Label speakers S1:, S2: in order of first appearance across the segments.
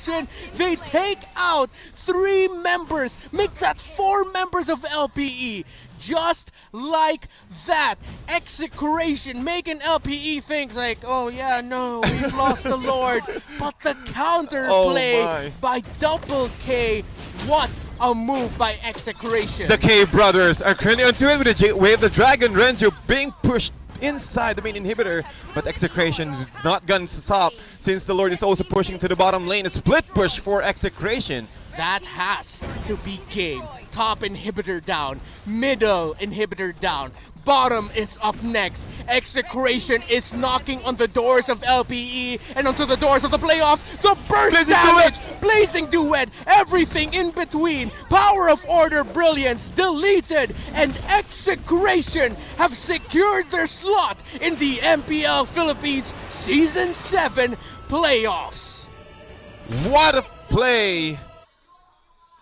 S1: Execration, they take out 3 members, make that 4 members of LPE. Just like that, Execration making LPE think like, oh yeah, no, we've lost the Lord. But the counterplay by Double K, what a move by Execration.
S2: The K brothers are currently onto it with the Wave the Dragon. Renzo being pushed inside the main inhibitor, but Execration is not going to stop since the Lord is also pushing to the bottom lane. A split push for Execration.
S1: That has to be game. Top inhibitor down, middle inhibitor down, bottom is up next. Execration is knocking on the doors of LPE and onto the doors of the playoffs. The burst
S2: Blazing
S1: damage, Blazing Duet, everything in between. Power of Order Brilliance deleted, and Execration have secured their slot in the MPL Philippines Season 7 playoffs.
S2: What a play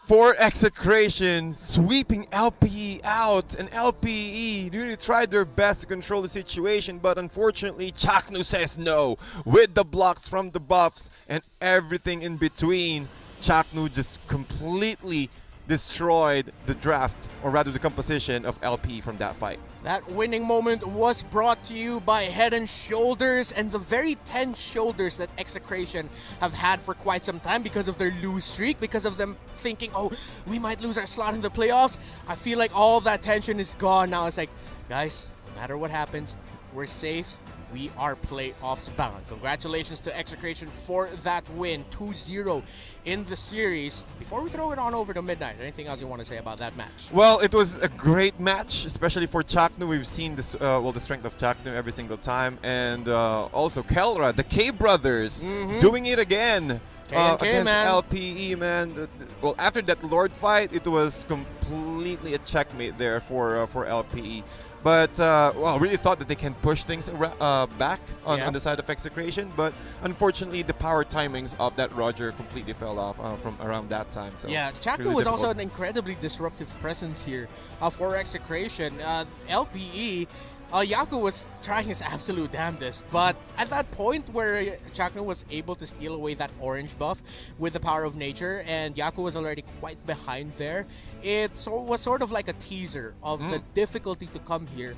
S2: for Execration, sweeping LPE out, and LPE really tried their best to control the situation, but unfortunately Chaknu says no. With the blocks from the buffs and everything in between, Chaknu just completely destroyed the draft, or rather the composition of LPE from that fight.
S1: That winning moment was brought to you by Head and Shoulders and the very tense shoulders that Execration have had for quite some time because of their lose streak, because of them thinking, oh, we might lose our slot in the playoffs. I feel like all that tension is gone now. It's like, guys, no matter what happens, we're safe. We are playoffs bound. Congratulations to Execration for that win, 2-0 in the series. Before we throw it on over to Midnight, anything else you want to say about that match?
S2: Well, it was a great match, especially for Chaknu. We've seen this, the strength of Chaknu every single time, and also Kelra, the K brothers, doing it again against
S1: man.
S2: LPE, man. Well, after that Lord fight, it was completely a checkmate there for LPE. But, well, really thought that they can push things back on the side of Execration. But unfortunately, the power timings of that Roger completely fell off from around that time. So
S1: yeah, Chaknu
S2: really
S1: was
S2: difficult.
S1: also an incredibly disruptive presence here for Execration. LPE, Yaku was trying his absolute damnedest, but at that point where Chaknu was able to steal away that orange buff with the power of nature, and Yaku was already quite behind there, it was sort of like a teaser of the difficulty to come here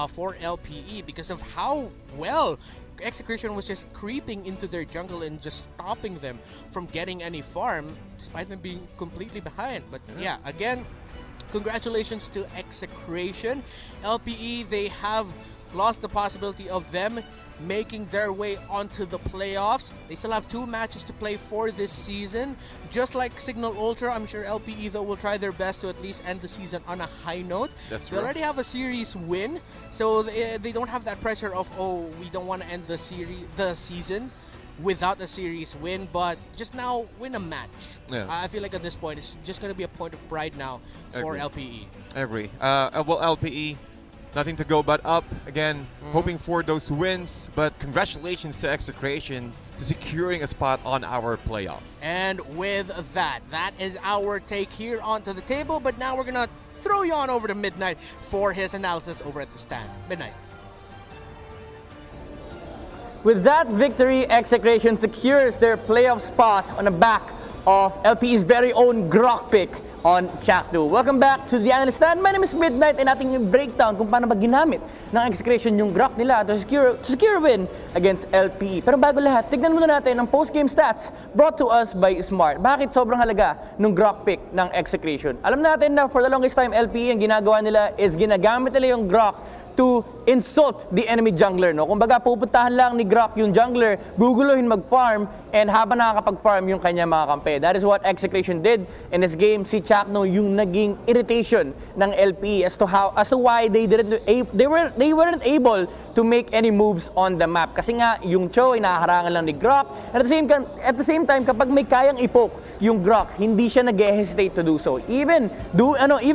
S1: for LPE because of how well Execration was just creeping into their jungle and just stopping them from getting any farm, despite them being completely behind. But yeah, again, congratulations to Execration. LPE, they have lost the possibility of them making their way onto the playoffs. They still have 2 matches to play for this season. Just like Signal Ultra, I'm sure LPE though will try their best to at least end the season on a high note.
S2: That's
S1: they
S2: right.
S1: already have a series win, so they don't have that pressure of, oh, we don't want to end the season without a series win, but just now win a match.
S2: Yeah.
S1: I feel like at this point it's just going to be a point of pride now for LPE.
S2: I agree. Well, LPE, nothing to go but up. Again, hoping for those wins, but congratulations to Execration to securing a spot on our playoffs.
S1: And with that, that is our take here onto the table, but now we're going to throw you on over to Midnight for his analysis over at the stand. Midnight.
S3: With that victory, Execration secures their playoff spot on the back of LPE's very own Grok pick on Chaknu. Welcome back to the Analyst Stand. My name is Midnight and ating breakdown kung paano ba ginamit ng Execration yung Grok nila to secure a win against LPE. Pero bago lahat, tignan muna natin ang post-game stats brought to us by Smart. Bakit sobrang halaga ng Grok pick ng Execration? Alam natin na for the longest time, LPE ang ginagawa nila is ginagamit nila yung Grok to insult the enemy jungler, no? Kumbaga, pupuntahan lang ni Grok yung jungler, guguluhin mag-farm, and habang nakakapag-farm yung kanya mga kampe. That is what Execration did in this game. Si Chakno yung naging irritation ng LPE as to why they weren't able to make any moves on the map. Kasi nga, yung Cho ay nakaharangan lang ni Grok. And at the same time, kapag may kayang ipoke yung Grok, hindi siya nag-hesitate to do so. Even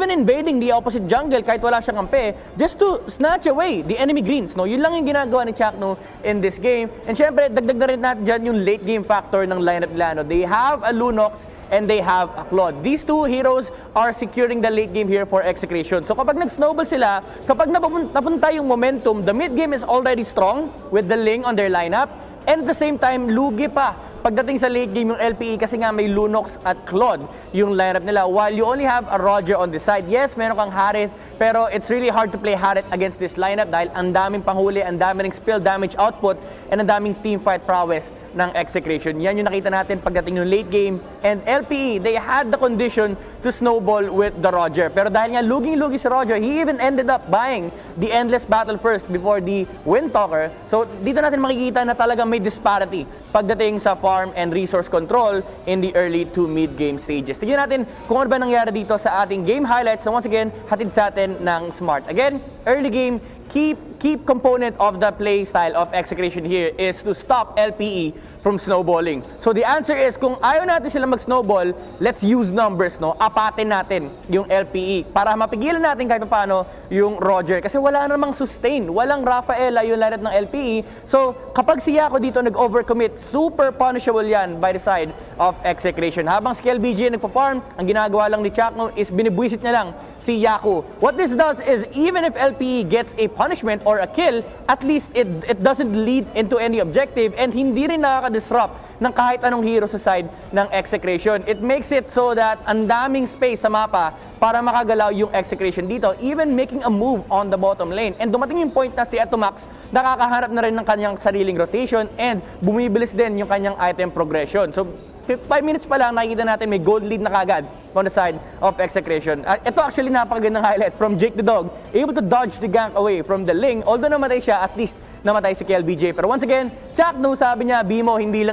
S3: invading the opposite jungle kahit wala siyang kampe, just to snatch away the enemy greens, no? Yun lang yung ginagawa ni Chakno in this game. And syempre, dagdag na rin natin dyan yung late game factor ng lineup nila, no? They have a Lunox and they have a Claude. These two heroes are securing the late game here for Execration. So kapag nag-snowball sila, kapag napunta yung momentum, the mid game is already strong with the Ling on their lineup. And at the same time, lugi pa pagdating sa late game yung LPE kasi nga may Lunox at Claude yung lineup nila. While you only have a Roger on the side, yes, meron kang Harith, pero it's really hard to play Harith against this lineup dahil ang daming panghuli, ang daming spill damage output, and ang daming teamfight prowess ng Execration. Yan yung nakita natin pagdating ng late game. And LPE, they had the condition to snowball with the Roger. Pero dahil nga luging-lugi si Roger, he even ended up buying the Endless Battle first before the Windtalker. So dito natin makikita na talagang may disparity pagdating sa farm and resource control in the early to mid-game stages. Tignan natin kung ano ba nangyari dito sa ating game highlights. So once again, hatid sa atin ng Smart. Again, early game, key component of the play style of Execration here is to stop LPE from snowballing. So the answer is, kung ayaw natin sila mag-snowball, let's use numbers, no? Apatin natin yung LPE para mapigilan natin kahit paano yung Roger. Kasi wala namang sustain, walang Rafaela yung lineup ng LPE. So kapag si Yako dito nag-overcommit, super punishable yan by the side of Execration. Habang si LBJ nagpa-farm, ang ginagawa lang ni Chakno is binibwisit niya lang si Yaku. What this does is, even if LPE gets a punishment or a kill, at least it doesn't lead into any objective and hindi rin nakaka-disrupt ng kahit anong hero sa side ng Execration. It makes it so that ang daming space sa mapa para makagalaw yung Execration dito, even making a move on the bottom lane. And dumating yung point na si Etomax nakakahanap na rin ng kanyang sariling rotation and bumibilis din yung kanyang item progression. So 5 minutes pa lang, nakikita natin may gold lead na kagad on the side of Execration. Ito actually napakagandang highlight from Jake the Dog, able to dodge the gank away from the Ling. Although namatay siya, at least namatay si KLBJ. Pero once again, Chakno, sabi niya, Bimo, hindi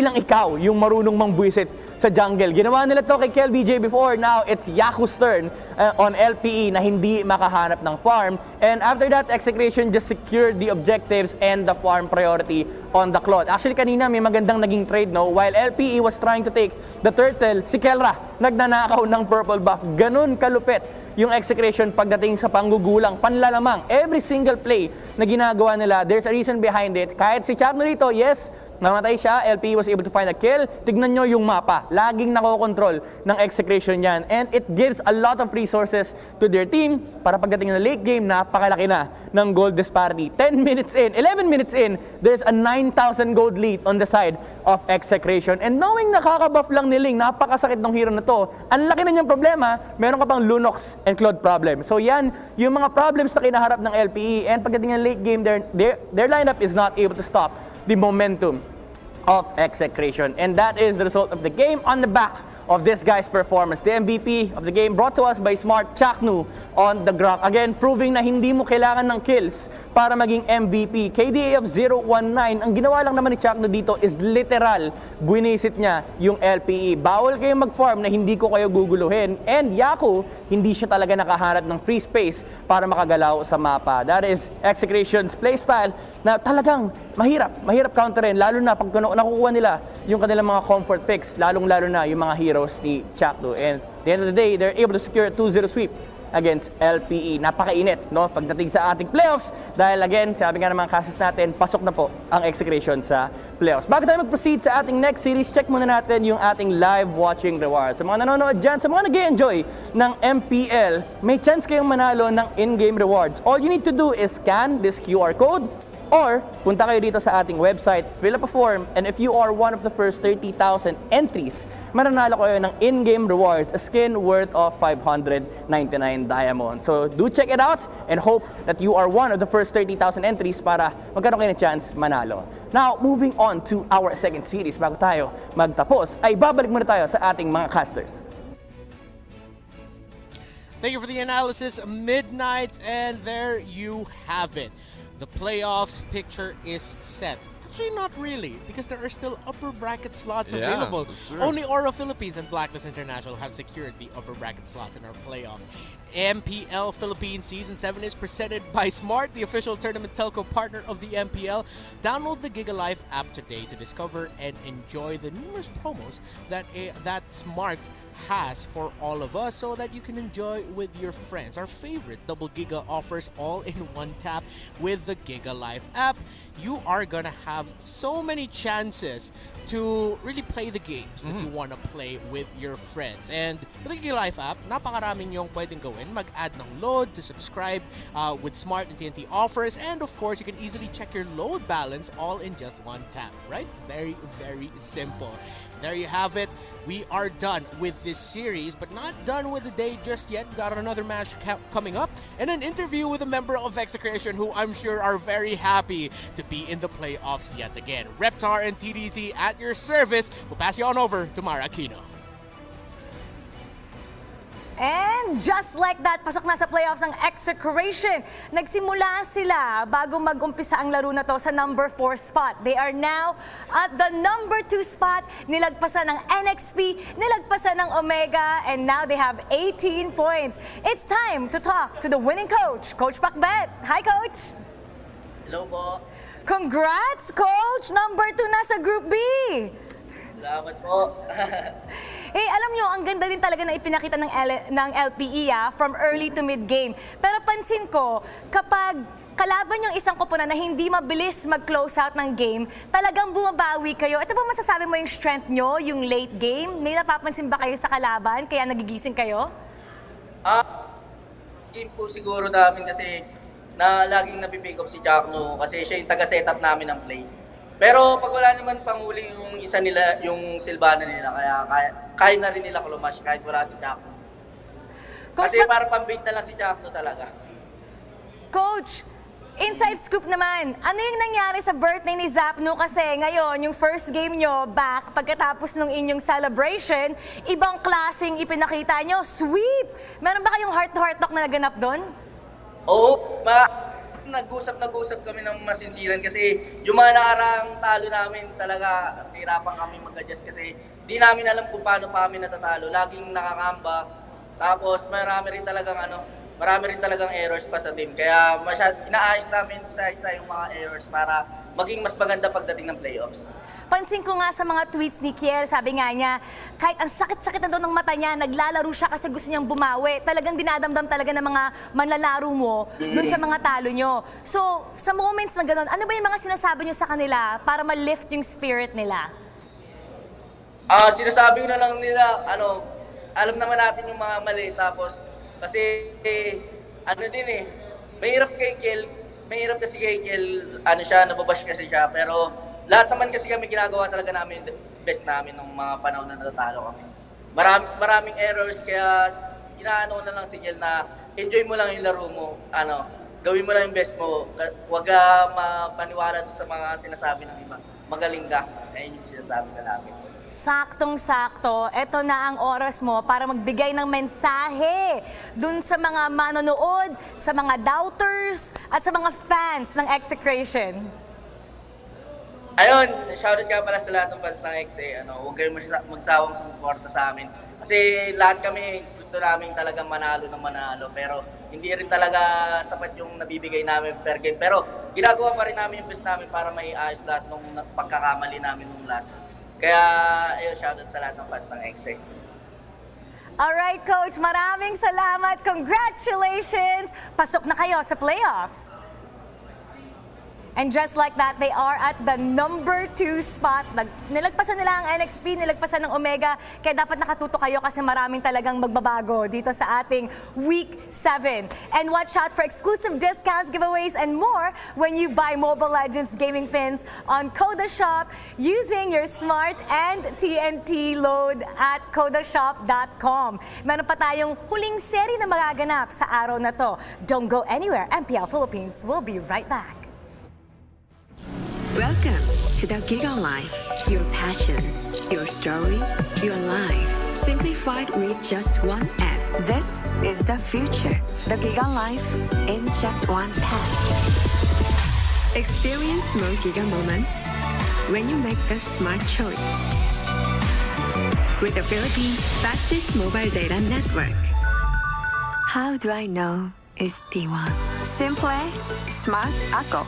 S3: lang ikaw yung marunong mangbuisit sa jungle. Ginawa nila to kay KLBJ before. Now, it's Yaku's turn on LPE na hindi makahanap ng farm. And after that, Execration just secured the objectives and the farm priority on the Claude. Actually, kanina may magandang naging trade, no? While LPE was trying to take the turtle, si Kelra nagnanakaw ng purple buff. Ganun kalupit yung Execration pagdating sa panggugulang, panlalamang. Every single play na ginagawa nila, there's a reason behind it. Kahit si Chakno dito, yes, namatay siya, LPE was able to find a kill. Tignan nyo yung mapa, laging nakokontrol ng Execration yan. And it gives a lot of resources to their team para pagdating na late game, napakalaki na ng gold disparity. 10 minutes in, 11 minutes in, there's a 9,000 gold lead on the side of Execration. And knowing nakaka-buff lang ni Ling, napakasakit ng hero na to, ang laki na niyang problema, meron ka pang Lunox and Claude problem. So yan, yung mga problems na kinaharap ng LPE, and pagdating ng late game, their lineup is not able to stop the momentum of Execration. And that is the result of the game on the back of this guy's performance. The MVP of the game brought to us by Smart, Chaknu on the Grok. Again, proving na hindi mo kailangan ng kills para maging MVP. KDA of 019. Ang ginawa lang naman ni Chaknu dito is literal, buinisit niya yung LPE. Bawal kayo mag-farm na hindi ko kayo guguluhin. And Yaku, hindi siya talaga nakahanap ng free space para makagalaw sa mapa. That is Execration's playstyle na talagang mahirap counterin, lalo na pag nakukuha nila yung kanilang mga comfort picks, lalong-lalo na yung mga heroes ni Chakno. And at the end of the day, they're able to secure a 2-0 sweep against LPE. Napakainit, no? Pagdating sa ating playoffs, dahil again, sabi nga ng mga cases natin, pasok na po ang Execration sa playoffs. Bago tayo mag-proceed sa ating next series, check muna natin yung ating live watching rewards. Sa mga nanonood dyan, sa mga nag-enjoy ng MPL, may chance kayong manalo ng in-game rewards. All you need to do is scan this QR code, or punta kayo dito sa ating website, fill up a form, and if you are one of the first 30,000 entries, mananalo kayo ng in-game rewards, a skin worth of 599 diamonds. So do check it out and hope that you are one of the first 30,000 entries para magkaroon kayo ng chance manalo. Now, moving on to our second series, bago tayo magtapos, ay babalik muna tayo sa ating mga casters.
S1: Thank you for the analysis, Midnight, and there you have it. The playoffs picture is set. Actually, not really, because there are still upper bracket slots available.
S2: Sure.
S1: Only Aura Philippines and Blacklist International have secured the upper bracket slots in our playoffs. MPL Philippines Season 7 is presented by Smart, the official tournament telco partner of the MPL. Download the Giga Life app today to discover and enjoy the numerous promos that Smart has for all of us, so that you can enjoy with your friends. Our favorite Double Giga offers all in one tap with the Giga Life app. you are gonna have so many chances to really play the games that you want to play with your friends. And with the Giga Life app, napakaraming yung pwedeng gawin. Mag-add ng load to subscribe with smart and TNT offers. And of course, you can easily check your load balance all in just one tap, right? Very, very simple. There you have it. We are done with this series, but not done with the day just yet. Got another match coming up and an interview with a member of Execration who I'm sure are very happy to be in the playoffs yet again. Reptar and TDZ at your service. We'll pass you on over to Mara Aquino.
S4: And just like that, pasok na sa playoffs ang Execration. Nagsimula sila bago mag-umpisa ang laro na to sa number 4 spot. They are now at the number 2 spot. Nilagpasan ng NXP, nilagpasan ng Omega, and now they have 18 points. It's time to talk to the winning coach, Coach Pacbet. Hi, Coach!
S5: Hello po.
S4: Congrats, Coach! Number 2 na sa Group B!
S5: Salamat po.
S4: Alam nyo, ang ganda din talaga na ipinakita ng LPE from early to mid-game. Pero pansin ko, kapag kalaban yung isang koponan na hindi mabilis mag-close out ng game, talagang bumabawi kayo. Ito ba masasabi mo yung strength nyo, yung late game? May napapansin ba kayo sa kalaban, kaya nagigising kayo?
S5: Game po siguro namin kasi na laging napipick up si Jackno kasi siya yung taga-setup namin ng play. Pero pag wala naman panghuli yung isa nila, yung Silvana nila, kaya na rin nila klumash kahit wala si Jackno. Kasi para pambait na lang si Jackno talaga.
S4: Coach, inside scoop naman, ano yung nangyari sa birthday ni Zapno? Kasi ngayon, yung first game nyo back, pagkatapos ng inyong celebration, ibang klaseng ipinakita nyo, sweep! Meron ba kayong heart-to-heart talk na naganap doon?
S5: Oo, nag-usap kami ng masinsiran kasi yung mga nakaraang talo namin talaga nahirapan kami mag-adjust kasi di namin alam kung paano pa kami natatalo. Laging nakakamba. Tapos marami rin talagang errors pa sa team. Kaya inaayos namin isa-isa yung mga errors para maging mas maganda pagdating ng playoffs.
S4: Pansin ko nga sa mga tweets ni Kiel, sabi nga niya, kahit ang sakit-sakit na doon ng mata niya, naglalaro siya kasi gusto niyang bumawi. Talagang dinadamdam talaga ng mga manlalaro mo doon sa mga talo nyo. So, sa moments na gano'n, ano ba yung mga sinasabi niyo sa kanila para ma-lift yung spirit nila?
S5: Sinasabi ko na lang nila, alam naman natin yung mga mali. Tapos, kasi, mahirap kasi kay Kiel, nababash kasi siya. Pero, lahat naman kasi kami ginagawa talaga namin best namin nung mga panahon na natatalo kami. Maraming errors kaya inaano na lang si Kiel na enjoy mo lang yung laro mo. Gawin mo lang yung best mo. Huwag ka mapaniwala sa mga sinasabi ng iba. Magaling ka. Ayun yung sinasabi ka namin.
S4: Saktong-sakto, eto na ang oras mo para magbigay ng mensahe dun sa mga manonood, sa mga doubters, at sa mga fans ng Execration.
S5: Ayun, shoutout ka pala sa lahat ng fans ng XA. Huwag kayong magsawang sumuporta sa amin. Kasi lahat kami gusto namin talagang manalo ng manalo. Pero hindi rin talaga sapat yung nabibigay namin per game. Pero ginagawa pa rin namin yung best namin para maiayos lahat ng pagkakamali namin nung last. Kaya ayun, shoutout sa lahat ng fans ng XA.
S4: Alright, Coach, maraming salamat. Congratulations! Pasok na kayo sa playoffs. And just like that, they are at the number 2 spot. Nilagpasan nila ang NXP, nilagpasan ng Omega. Kaya dapat nakatuto kayo kasi maraming talagang magbabago dito sa ating Week 7. And watch out for exclusive discounts, giveaways, and more when you buy Mobile Legends gaming pins on Koda Shop using your smart and TNT load at kodashop.com. Meron pa tayong huling seri na magaganap sa araw na to. Don't go anywhere. MPL Philippines will be right back.
S6: Welcome to the Giga Life. Your passions, your stories, your life. Simplified with just one app. This is the future. The Giga Life in just one pack. Experience more Giga moments when you make the smart choice. With the Philippines' fastest mobile data network. How do I know it's T1? Simple, smart, ako.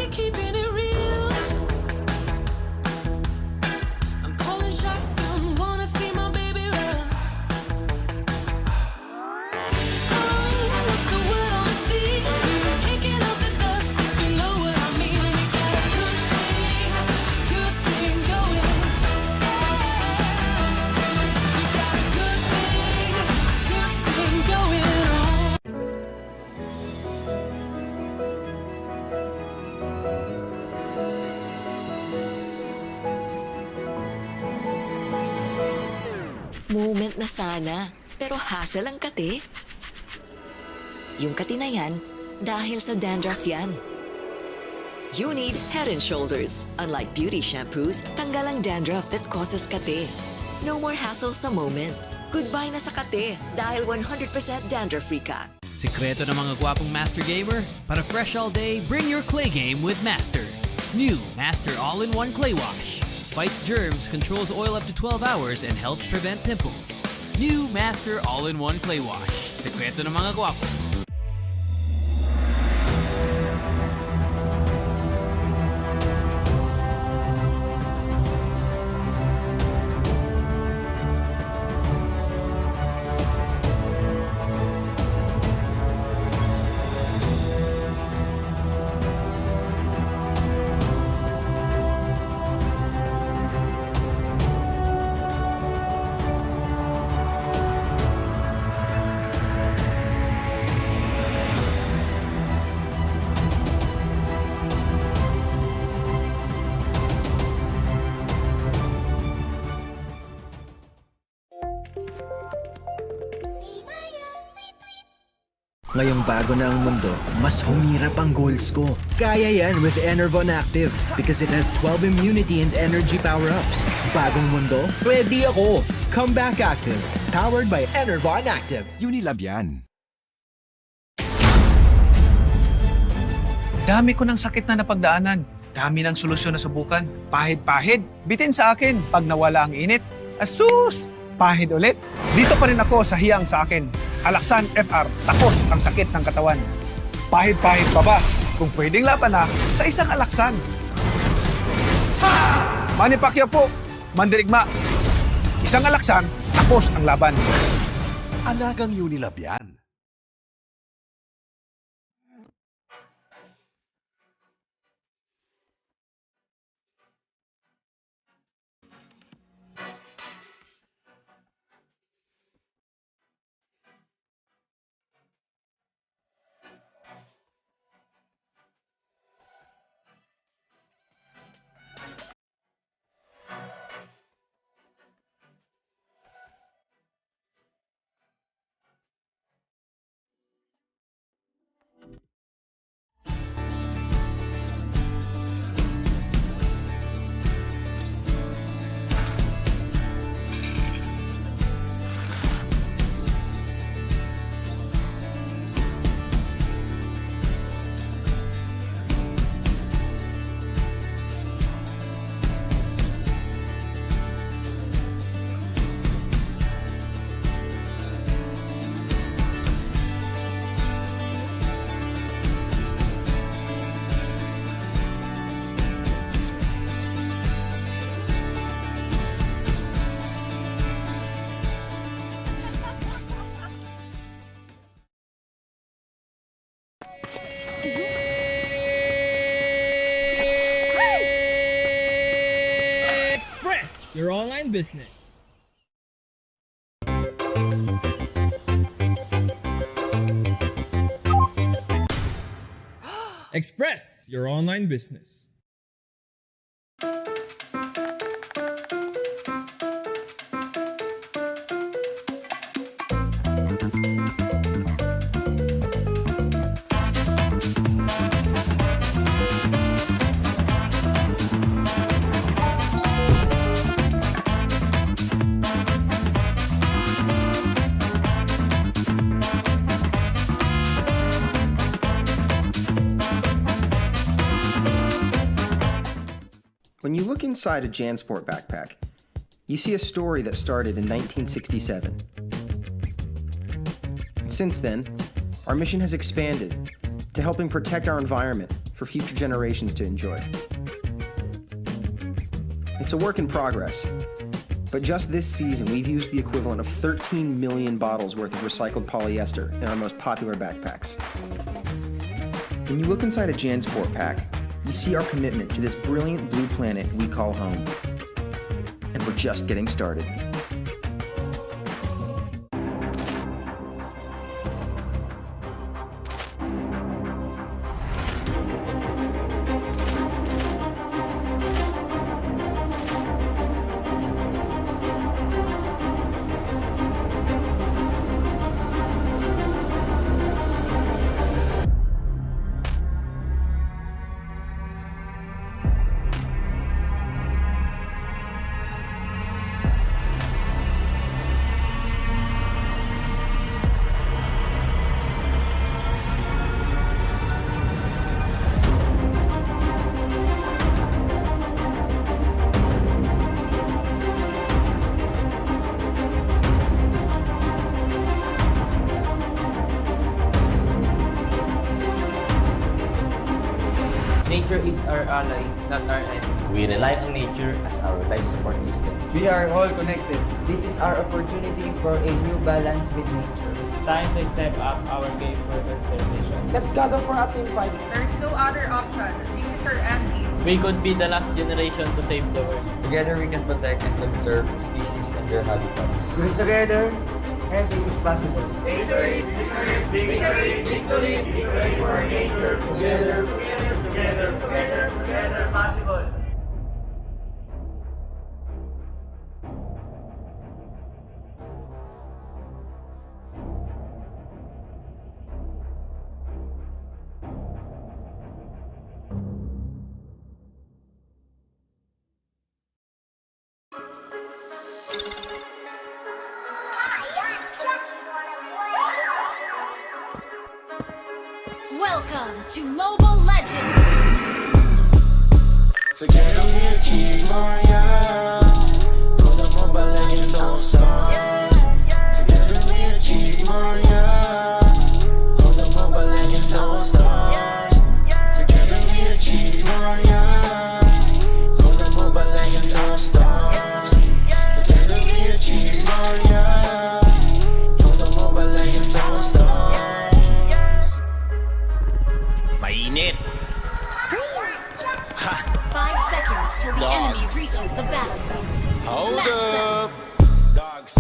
S7: Keeping it real. I'm calling shotgun, wanna see my baby run.
S6: Moment na sana, pero hassle ang kate. Yung kati na yan, dahil sa dandruff yan. You need Head and Shoulders. Unlike beauty shampoos, tanggal ang dandruff that causes kate. No more hassle sa moment. Goodbye na sa kate dahil 100% dandruff-free ka.
S8: Sikreto ng mga gwapong Master Gamer? Para fresh all day, bring your clay game with Master. New Master All-in-One Clay Wash. Fights germs, controls oil up to 12 hours, and helps prevent pimples. New Master All-in-One Clay Wash. Sikreto ng mga gwapo.
S9: Ngayong bago na ang mundo, mas humirap ang goals ko. Kaya yan with Enervon Active because it has 12 immunity and energy power-ups. Bagong mundo, ready ako! Comeback Active, powered by Enervon Active.
S10: Unilab yan.
S11: Dami ko ng sakit na napagdaanan. Dami ng solusyon na subukan. Pahid-pahid. Bitin sa akin pag nawala ang init. Asus! Pahid ulit. Dito pa rin ako sa hiyang sa akin. Alaksan FR, takos ang sakit ng katawan. Pahid-pahid pa ba? Kung pwedeng laban na sa isang alaksan. Manny Pacquiao po, mandirigma. Isang alaksan, takos ang laban.
S10: Alagang Unilab yan.
S12: Express, your online business. Express, your online business.
S13: When you look inside a JanSport backpack, you see a story that started in 1967. And since then, our mission has expanded to helping protect our environment for future generations to enjoy. It's a work in progress, but just this season we've used the equivalent of 13 million bottles worth of recycled polyester in our most popular backpacks. When you look inside a JanSport pack, you see our commitment to this brilliant blue planet we call home. And we're just getting started.
S14: is our ally, not our enemy.
S15: We rely on nature as our life support system.
S14: We are all connected. This is our opportunity for a new balance with nature. It's time to step up our game for conservation.
S16: Let's gather for a team fight.
S17: There's no other option. This is our end game.
S14: We could be the last generation to save the world.
S15: Together we can protect and conserve species and their habitat.
S14: Because together, anything is possible.
S7: Victory, victory, victory, victory, victory for nature. Together, together, together, together, together, possible.
S18: Welcome to Mobile Legends!
S7: Together we achieve more, yeah. For the Mobile Legends All-Stars. Together we achieve more, yeah. For the Mobile Legends All-Stars. Together we achieve more, yeah. For the Mobile Legends All-Stars. Together we achieve more, yeah. For the Mobile Legends All-Stars.
S15: Mainit!
S18: 5 seconds till the enemy reaches the battlefield.
S15: Hold
S18: Smash them!
S15: up! Dogs.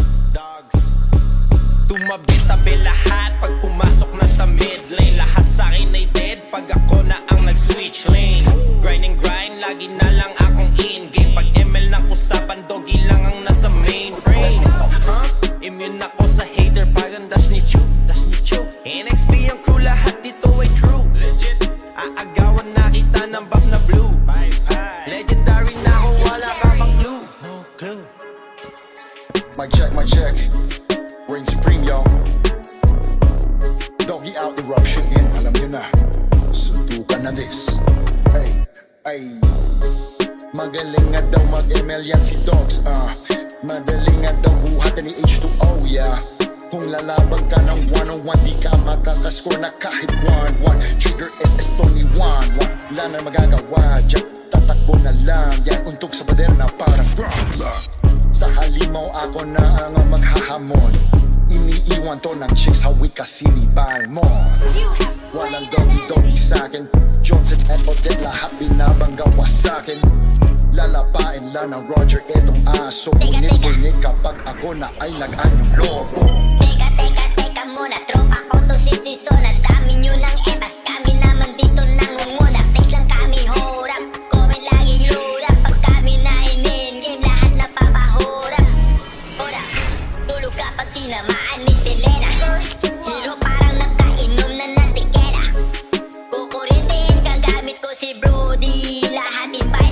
S15: Tumabi-tabi lahat pag pumasok na sa mid lane. Lahat sa'kin ay dead pag ako na ang nag-switch lane. Grind and grind, lagi na lang akong in-game. Pag ML ng usapan, doggy lang ang nasa mainframe. Immune ako sa hater, parang dash ni Chu. NXP ang crew, lahat dito ay true. Legit, aagawan na kita ng buff na blue. Legendary na ako, wala ka pang clue. No clue.
S7: Mic check. Reign supreme, yo. Doggy out eruption in, alam nyo na. Suntukan na this. Ay. Magaling nga daw mag-ML yan si Dogs, Madaling nga daw buhatan ni H2O, yeah. Kung lalaban ka ng one-on-one, di ka makakascore na kahit 1-1. Trigger SS Tony 1-1. Wala na magagawa, dyan tatakbo na lang. Yan untog sa pader na parang ground. Sa halimaw ako na ang maghahamon. Iniiwan to ng chicks, hawik ka sinibal mo. Walang doggy-doggy sa'kin. Johnson and Odette, lahat binabanggawa sa'kin. Lalapain lang ng Roger itong aso. Ngunit kapag ako na ay nag-anyong lobo.
S18: Teka muna, tropa ko to sisison. Ang dami nyo ng ebas, kami naman dito nangunguna. Place lang kami horap, comment laging lurap. Pag kami na in-game, lahat napapahurap. Ora, tulog kapag tinamaan ni Selena. Hero parang nakainom na ng tikera. Kukurintin, kagamit ko si Brody. Lahat imbay